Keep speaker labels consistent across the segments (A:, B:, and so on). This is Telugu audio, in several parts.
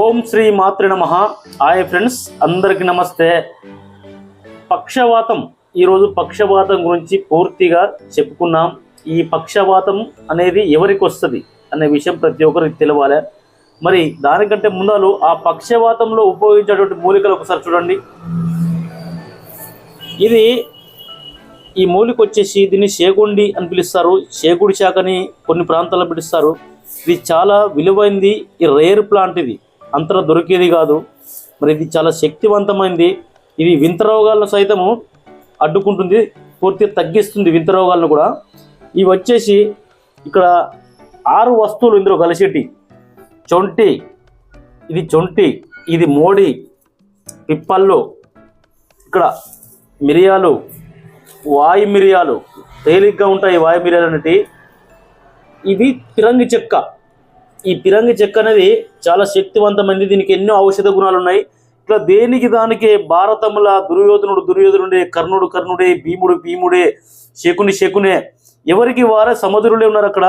A: ఓం శ్రీ మాత్రే నమః. హాయ్ ఫ్రెండ్స్, అందరికీ నమస్తే. పక్షవాతం, ఈరోజు పక్షవాతం గురించి పూర్తిగా చెప్పుకున్నాం. ఈ పక్షవాతం అనేది ఎవరికి వస్తుంది అనే విషయం ప్రతి ఒక్కరికి తెలవాలి. మరి దానికంటే ముందు ఆ పక్షవాతంలో ఉపయోగించేటువంటి మూలికలు ఒకసారి చూడండి. ఇది ఈ మూలిక వచ్చేసి దీన్ని శేగుండి అని పిలుస్తారు, శేగుడి శాఖని కొన్ని ప్రాంతాల్లో పిలుస్తారు. ఇది చాలా విలువైంది, ఈ రేర్ ప్లాంట్, ఇది అంతటా దొరికేది కాదు. మరి ఇది చాలా శక్తివంతమైంది. ఇది వింత రోగాలను సైతము అడ్డుకుంటుంది, పూర్తిగా తగ్గిస్తుంది వింత రోగాలను కూడా. ఇవి వచ్చేసి ఇక్కడ 6 వస్తువులు ఇందులో కలిసేటి. చొంటి, ఇది చొంటి, ఇది మోడి, పిప్పళ్ళు, ఇక్కడ మిరియాలు, వాయు మిరియాలు, తేలిగ్గా ఉంటాయి వాయు మిరియాలు అనేవి. ఇవి పిరంగి చెక్క. ఈ పిరంగి చెక్క అనేది చాలా శక్తివంతమైనది, దీనికి ఎన్నో ఔషధ గుణాలు ఉన్నాయి. ఇట్లా దేనికి దానికి భారతముల దుర్యోధనుడే, కర్ణుడే, భీముడే, శకునే, ఎవరికి వారే సముద్రులే ఉన్నారు. అక్కడ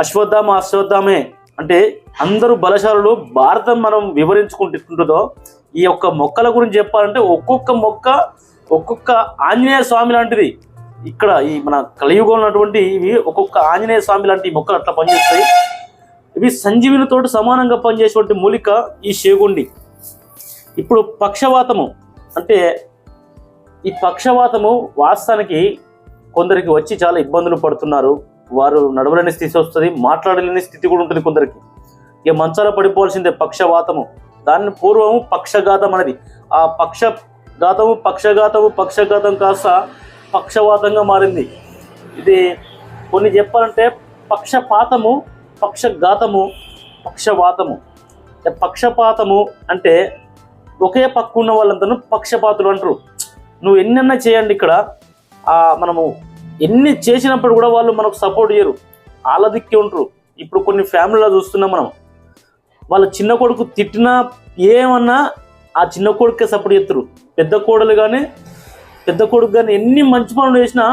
A: అశ్వత్థామే అంటే అందరూ బలశాలులు. భారతం మనం వివరించుకుంటుంటుందో ఈ యొక్క మొక్కల గురించి చెప్పాలంటే ఒక్కొక్క మొక్క ఒక్కొక్క ఆంజనేయ స్వామి లాంటిది. ఇక్కడ ఈ మన కలియుగంలో ఉన్నటువంటి ఇవి ఒక్కొక్క ఆంజనేయ స్వామి లాంటి మొక్కలు అట్లా పనిచేస్తాయి. ఇవి సంజీవినితో సమానంగా పనిచేసేటువంటి మూలిక ఈ శేగుండి. ఇప్పుడు పక్షవాతము అంటే ఈ పక్షవాతము వాస్తవానికి కొందరికి వచ్చి చాలా ఇబ్బందులు పడుతున్నారు. వారు నడవలేని స్థితి వస్తుంది, మాట్లాడలేని స్థితి కూడా ఉంటుంది కొందరికి. ఇక మంచాల పడిపోవాల్సిందే పక్షవాతము. దాన్ని పూర్వము పక్షఘాతం అనేది, ఆ పక్షఘాతం కాస్త పక్షవాతంగా మారింది. ఇది కొన్ని చెప్పాలంటే పక్షపాతము, పక్షఘాతము, పక్షవాతము. పక్షపాతము అంటే ఒకే పక్క ఉన్న వాళ్ళంతా పక్షపాతులు అంటారు. నువ్వు ఎన్నన్నా చేయండి, ఇక్కడ మనము ఎన్ని చేసినప్పుడు కూడా వాళ్ళు మనకు సపోర్ట్ చేయరు, ఆలదిక్కి ఉంటారు. ఇప్పుడు కొన్ని ఫ్యామిలీలో చూస్తున్నాం మనం, వాళ్ళ చిన్న కొడుకు తిట్టినా ఏమన్నా ఆ చిన్న కొడుకే సపోర్ట్ చేస్తారు. పెద్ద కొడుకు కానీ ఎన్ని మంచి పనులు చేసినా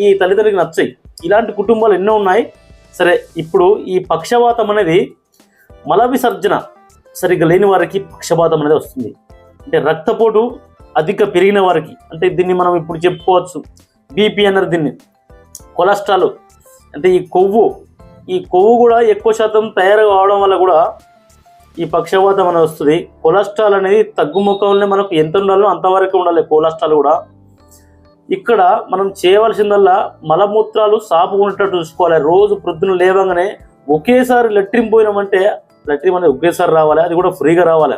A: ఈ తల్లిదండ్రులకి నచ్చాయి. ఇలాంటి కుటుంబాలు ఎన్నో ఉన్నాయి. సరే, ఇప్పుడు ఈ పక్షవాతం అనేది మల విసర్జన సరిగ్గా లేని వారికి పక్షపాతం అనేది వస్తుంది. అంటే రక్తపోటు అధిక పెరిగిన వారికి, అంటే దీన్ని మనం ఇప్పుడు చెప్పుకోవచ్చు బీపీ అన్నారు, దీన్ని కొలెస్ట్రాల్ అంటే ఈ కొవ్వు కూడా ఎక్కువ శాతం తయారు కావడం వల్ల కూడా ఈ పక్షవాతం అనేది వస్తుంది. కొలెస్ట్రాల్ అనేది తగ్గుముఖంలో మనకు ఎంత ఉండాలో అంతవరకు ఉండాలి కొలెస్ట్రాల్ కూడా. ఇక్కడ మనం చేయవలసిందల్లా మలమూత్రాలు సాపు ఉండేటట్టు చూసుకోవాలి. రోజు ప్రొద్దున లేవగానే ఒకేసారి లెట్రిన్ పోయినామంటే లెట్రిన్ అనేది ఒకేసారి రావాలి, అది కూడా ఫ్రీగా రావాలి.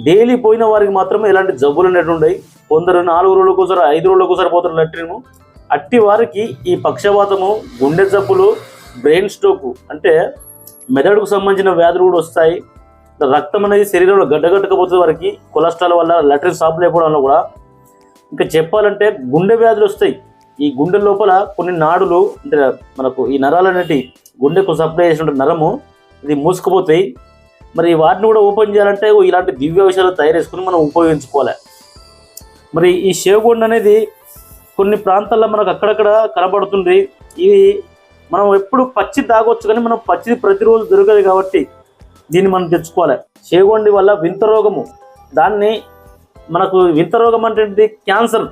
A: డైలీ పోయిన వారికి మాత్రమే ఇలాంటి జబ్బులు అనేవి ఉన్నాయి. కొందరు 4 రోజులకు ఒకసారి 5 రోజులకు ఒకసారి పోతారు లెట్రిన్. అట్టి వారికి ఈ పక్షవాతము, గుండె జబ్బులు, బ్రెయిన్ స్ట్రోక్ అంటే మెదడుకు సంబంధించిన వ్యాధులు కూడా వస్తాయి. రక్తం అనేది శరీరంలో గడ్డగట్టకపోతే వారికి కొలెస్ట్రాల్ వల్ల, లెట్రిన్ సాపు లేకపోవడం వల్ల కూడా. ఇంకా చెప్పాలంటే గుండె వ్యాధులు వస్తాయి. ఈ గుండె లోపల కొన్ని నాడులు అంటే మనకు ఈ నరాలు అనేవి గుండెకు సప్లై చేసినటువంటి నరము ఇది మూసుకుపోతాయి. మరి వాటిని కూడా ఓపెన్ చేయాలంటే ఇలాంటి దివ్య విషయాలు తయారు చేసుకుని మనం ఉపయోగించుకోవాలి. మరి ఈ శేగుండి అనేది కొన్ని ప్రాంతాల్లో మనకు అక్కడక్కడ కనబడుతుంది. ఇది మనం ఎప్పుడు పచ్చి తాగొచ్చు, కానీ మనం పచ్చిది ప్రతిరోజు దొరకదు కాబట్టి దీన్ని మనం తెచ్చుకోవాలి. శేగుండి వల్ల వింత రోగము, దాన్ని మనకు వింత రోగం అంటే క్యాన్సర్,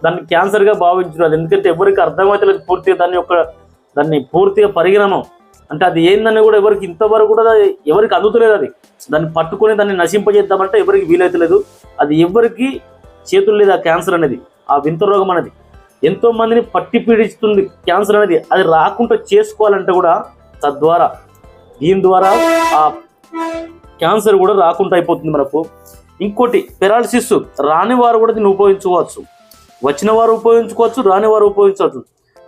A: దాన్ని క్యాన్సర్గా భావించాలి. ఎందుకంటే ఎవరికి అర్థమవుతలేదు పూర్తిగా దాన్ని పూర్తిగా పరిగణనం అంటే అది ఏందని కూడా ఎవరికి ఇంతవరకు కూడా ఎవరికి అందుతలేదు. అది దాన్ని పట్టుకొని దాన్ని నశింపజేద్దామంటే ఎవరికి వీలైతలేదు. అది ఎవరికి చేతులు లేదు. ఆ క్యాన్సర్ అనేది, ఆ వింత రోగం అనేది ఎంతో మందిని పట్టి పీడిస్తుంది. క్యాన్సర్ అనేది అది రాకుండా చేసుకోవాలంటే కూడా దీని ద్వారా ఆ క్యాన్సర్ కూడా రాకుండా అయిపోతుంది మనకు. ఇంకోటి పెరాలసిస్, రాని వారు కూడా దీన్ని ఉపయోగించుకోవచ్చు, వచ్చిన వారు ఉపయోగించుకోవచ్చు, రాని వారు ఉపయోగించవచ్చు.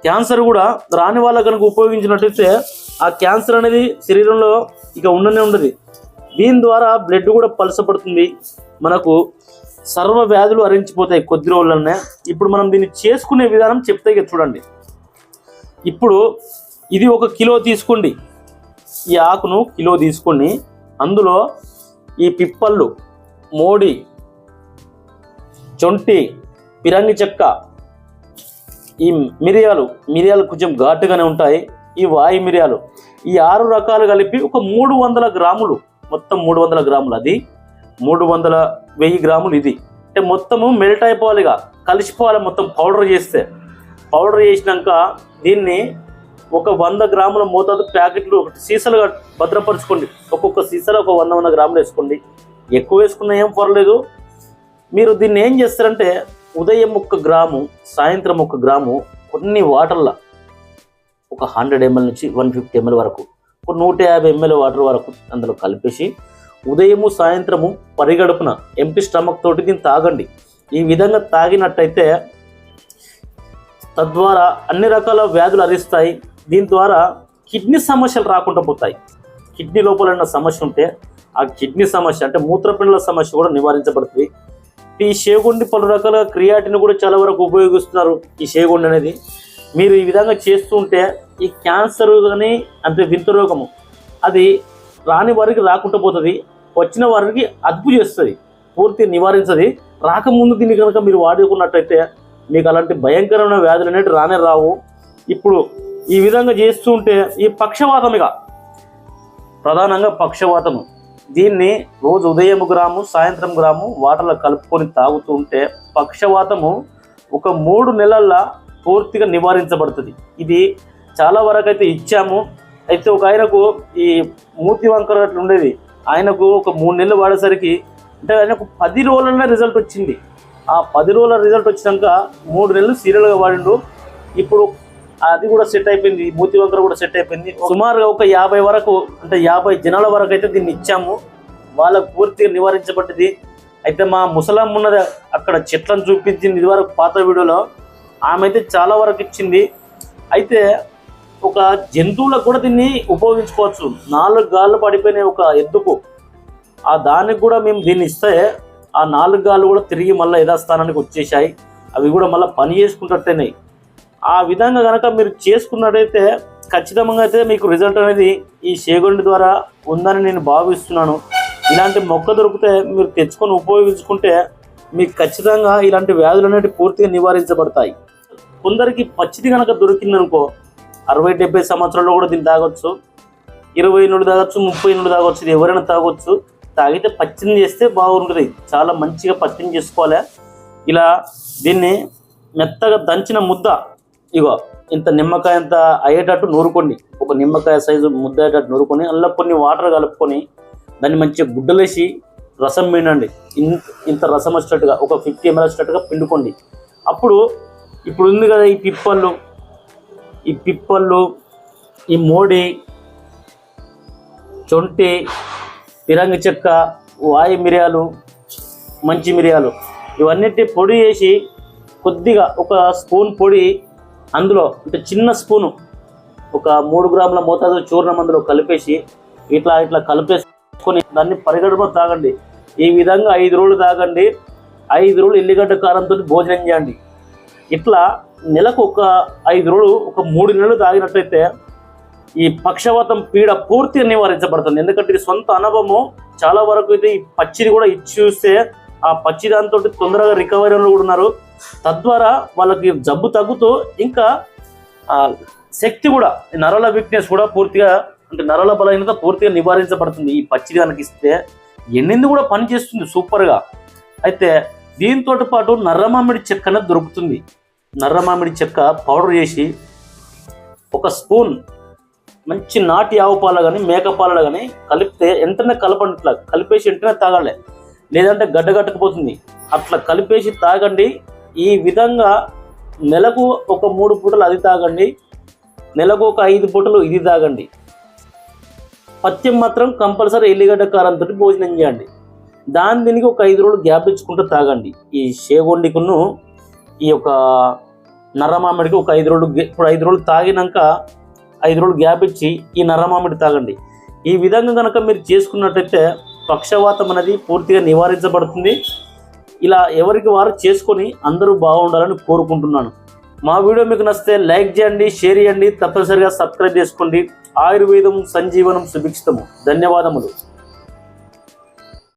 A: క్యాన్సర్ కూడా రాని వాళ్ళ కనుక ఉపయోగించినట్లయితే ఆ క్యాన్సర్ అనేది శరీరంలో ఇక ఉండనే ఉండదు. దీని ద్వారా బ్లడ్ కూడా పలసపడుతుంది, మనకు సర్వ వ్యాధులు హరించిపోతాయి కొద్ది రోజులనే. ఇప్పుడు మనం దీన్ని చేసుకునే విధానం చెప్తే చూడండి. ఇప్పుడు ఇది 1 కిలో తీసుకోండి, ఈ ఆకును కిలో తీసుకొని అందులో ఈ పిప్పళ్ళు, మోడి, చొంటి, పిరంగి చెక్క, ఈ మిరియాలు కొంచెం ఘాటుగానే ఉంటాయి, ఈ వాయు మిరియాలు, ఈ 6 రకాలు కలిపి ఒక 300 గ్రాములు మొత్తం 300 గ్రాములు, అది 1000 గ్రాములు ఇది. అంటే మొత్తము మెల్ట్ అయిపోవాలి, ఇక కలిసిపోవాలి మొత్తం. పౌడర్ చేసినాక దీన్ని ఒక 100 గ్రాముల మోతాదు ప్యాకెట్లు సీసాలుగా భద్రపరచుకోండి. ఒక్కొక్క సీసాలో ఒక 100 గ్రాములు వేసుకోండి. ఎక్కువ వేసుకున్నా ఏం పర్లేదు. మీరు దీన్ని ఏం చేస్తారంటే ఉదయం 1 గ్రాము, సాయంత్రం 1 గ్రాము కొన్ని వాటర్లో ఒక 100 ml నుంచి 150 ml వరకు, ఒక 150 ml వాటర్ వరకు అందులో కలిపేసి ఉదయము సాయంత్రము పరిగడుపున ఎంటీ స్టమక్ తోటి దీన్ని తాగండి. ఈ విధంగా తాగినట్టయితే తద్వారా అన్ని రకాల వ్యాధులు అరిస్తాయి. దీని ద్వారా కిడ్నీ సమస్యలు రాకుండా పోతాయి. కిడ్నీ లోపల ఉన్న సమస్య ఉంటే ఆ కిడ్నీ సమస్య అంటే మూత్రపిండాల సమస్య కూడా నివారించబడుతుంది. ఈ షేగుండి పలు రకాల క్రియాటిన్ కూడా చాలా వరకు ఉపయోగిస్తున్నారు. ఈ షేగుండి అనేది మీరు ఈ విధంగా చేస్తూ ఉంటే ఈ క్యాన్సర్ కానీ అంటే వింత రోగము అది రాని వారికి రాకుండా పోతుంది, వచ్చిన వారికి అదుపు చేస్తుంది, పూర్తి నివారించది. రాకముందు దీన్ని కనుక మీరు వాడుకున్నట్టయితే మీకు అలాంటి భయంకరమైన వ్యాధులు అనేవి రానే రావు. ఇప్పుడు ఈ విధంగా చేస్తూ ఉంటే ఈ పక్షవాతమిగా ప్రధానంగా పక్షవాతము దీన్ని రోజు ఉదయం గ్రాము సాయంత్రం గ్రాము వాటర్లో కలుపుకొని తాగుతూ ఉంటే పక్షవాతము ఒక 3 నెలల్లో పూర్తిగా నివారించబడుతుంది. ఇది చాలా వరకు అయితే ఇచ్చాము. అయితే ఒక ఆయనకు ఈ మూతి వంకర అట్లా ఉండేది, ఆయనకు ఒక 3 నెలలు వాడేసరికి అంటే ఆయనకు 10 రోజులనే రిజల్ట్ వచ్చింది. ఆ 10 రోజుల రిజల్ట్ వచ్చినాక 3 నెలలు సీరియల్గా వాడిండు. ఇప్పుడు అది కూడా సెట్ అయిపోయింది, మూతి వంకర కూడా సెట్ అయిపోయింది. సుమారుగా ఒక 50 వరకు అంటే 50 జనాల వరకు అయితే దీన్ని ఇచ్చాము. వాళ్ళకు పూర్తిగా నివారించబడ్డది. అయితే మా ముసలమ్మ ఉన్నది అక్కడ చెట్లను చూపించింది ఇదివరకు పాత వీడియోలో, ఆమె అయితే చాలా వరకు ఇచ్చింది. అయితే ఒక జంతువులకు కూడా దీన్ని ఉపయోగించుకోవచ్చు. 4 గాళ్ళు పడిపోయినాయి ఒక ఎద్దుకు, ఆ దానికి కూడా మేము దీన్ని ఇస్తే ఆ 4 గాళ్ళు కూడా తిరిగి మళ్ళీ యథాస్థానానికి వచ్చేసాయి. అవి కూడా మళ్ళీ పని చేసుకుంటట్టేనాయి. ఆ విధంగా కనుక మీరు చేసుకున్నట్టయితే ఖచ్చితంగా అయితే మీకు రిజల్ట్ అనేది ఈ షేగొండి ద్వారా ఉందని నేను భావిస్తున్నాను. ఇలాంటి మొక్క దొరికితే మీరు తెచ్చుకొని ఉపయోగించుకుంటే మీకు ఖచ్చితంగా ఇలాంటి వ్యాధులు అనేవి పూర్తిగా నివారించబడతాయి. కొందరికి పచ్చిది కనుక దొరికిందనుకో 60-70 సంవత్సరాల్లో కూడా దీన్ని తాగొచ్చు, 20 నుండి తాగొచ్చు, 30 నుండి తాగొచ్చు. ఇది ఎవరైనా తాగొచ్చు. తాగితే పచ్చిని చేస్తే బాగుంటుంది. చాలా మంచిగా పచ్చిని చేసుకోవాలి. ఇలా దీన్ని మెత్తగా దంచిన ముద్ద ఇగో ఇంత నిమ్మకాయ అంత అయ్యేటట్టు నూరుకోండి. ఒక నిమ్మకాయ సైజు ముద్ద అయ్యేటట్టు నూరుకొని అందులో కొన్ని వాటర్ కలుపుకొని దాన్ని మంచిగా గుడ్డలేసి రసం పిండండి. ఇంత రసం వచ్చేటట్టుగా ఒక 50 ml వచ్చేటట్టుగా పిండుకోండి. అప్పుడు ఇప్పుడు ఉంది కదా ఈ పిప్పళ్ళు, ఈ మోడి, చొంటి, పిరంగి చెక్క, వాయి మిరియాలు, మంచి మిరియాలు ఇవన్నిటి పొడి చేసి కొద్దిగా ఒక స్పూన్ పొడి అందులో అంటే చిన్న స్పూను ఒక 3 గ్రాముల మోతాదు చూర్ణం అందులో కలిపేసి ఇట్లా కలిపేసుకొని దాన్ని పరిగడుపున తాగండి. ఈ విధంగా 5 రోజులు తాగండి. 5 రోజులు ఎల్లిగడ్డ కారంతో భోజనం చేయండి. ఇట్లా నెలకు ఒక 5 రోజులు ఒక 3 నెలలు తాగినట్లయితే ఈ పక్షవాతం పీడ పూర్తిగా నివారించబడుతుంది. ఎందుకంటే ఇది సొంత అనుభవము. చాలా వరకు అయితే ఈ పచ్చిది కూడా ఇచ్చి చూస్తే ఆ పచ్చి దాంతో తొందరగా రికవరీలో కూడా ఉన్నారు. తద్వారా వాళ్ళకి జబ్బు తగ్గుతూ ఇంకా శక్తి కూడా నరాల వీక్నెస్ కూడా పూర్తిగా అంటే నరాల బలహీనత పూర్తిగా నివారించబడుతుంది. ఈ పచ్చిది కనుక ఇస్తే ఎండింది కూడా పని చేస్తుంది సూపర్గా. అయితే దీంతో పాటు నర్రమామిడి చెక్క అనేది దొరుకుతుంది. నర్రమామిడి చెక్క పౌడర్ చేసి ఒక స్పూన్ మంచి నాటి ఆవు పాల కానీ మేక పాలలో కానీ కలిపితే వెంటనే కలపండి. ఇట్లా కలిపేసి వెంటనే తాగాలి, లేదంటే గడ్డగట్టకపోతుంది. అట్లా కలిపేసి తాగండి. ఈ విధంగా నెలకు ఒక 3 పూటలు అది తాగండి, నెలకు ఒక 5 పూటలు ఇది తాగండి. పథ్యం మాత్రం కంపల్సరీ ఎల్లిగడ్డ కారంతో భోజనం చేయండి. దీనికి ఒక 5 రోజులు గ్యాప్ ఇచ్చుకుంటూ తాగండి. ఈ షేగొండికును ఈ యొక్క నర్రమామిడికి ఒక 5 రోజులు ఇప్పుడు 5 రోజులు తాగినాక 5 రోజులు గ్యాప్ ఇచ్చి ఈ నర్రమామిడి తాగండి. ఈ విధంగా కనుక మీరు చేసుకున్నట్టయితే పక్షవాతం అనేది పూర్తిగా నివారించబడుతుంది. ఇలా ఎవరికి వారు చేసుకొని అందరూ బాగుండాలని కోరుకుంటున్నాను. మా వీడియో మీకు నచ్చితే లైక్ చేయండి, షేర్ చేయండి, తప్పనిసరిగా సబ్స్క్రైబ్ చేసుకోండి. ఆయుర్వేదం సంజీవనం సుభిక్షితము. ధన్యవాదములు.